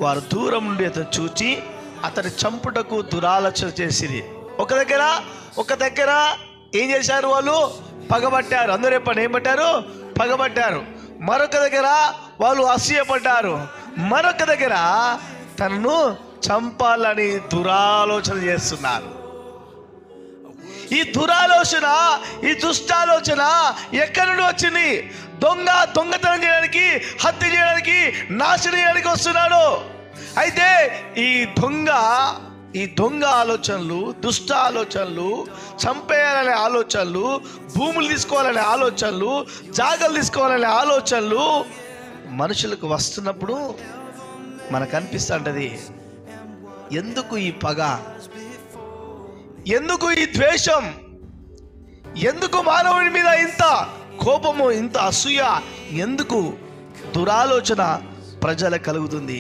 వారు దూరం నుండి అతను చూచి అతని చంపుటకు దురాలోచన చేసిరి. ఒక దగ్గర ఏం చేశారు? వాళ్ళు పగబట్టారు. అందరూ చెప్పండి, ఏం పట్టారు? పగబట్టారు. మరొక దగ్గర వాళ్ళు అసూయపడ్డారు. మరొక దగ్గర తనను చంపాలని దురాలోచన చేస్తున్నారు. ఈ దురాలోచన, ఈ దుష్టాలోచన ఎక్కడి నుండి వచ్చింది? దొంగతనం చేయడానికి, హత్య చేయడానికి, నాశనం చేయడానికి వస్తున్నాడు. అయితే ఈ దొంగ ఆలోచనలు, దుష్ట ఆలోచనలు, చంపేయాలనే ఆలోచనలు, భూములు తీసుకోవాలనే ఆలోచనలు, జాగాలు తీసుకోవాలనే ఆలోచనలు మనుషులకు వస్తున్నప్పుడు మనకు అనిపిస్తుంటది, ఎందుకు ఈ పగ, ఎందుకు ఈ ద్వేషం, ఎందుకు మానవుడి మీద ఇంత కోపము, ఇంత అసూయ, ఎందుకు దురాలోచన ప్రజలకు కలుగుతుంది?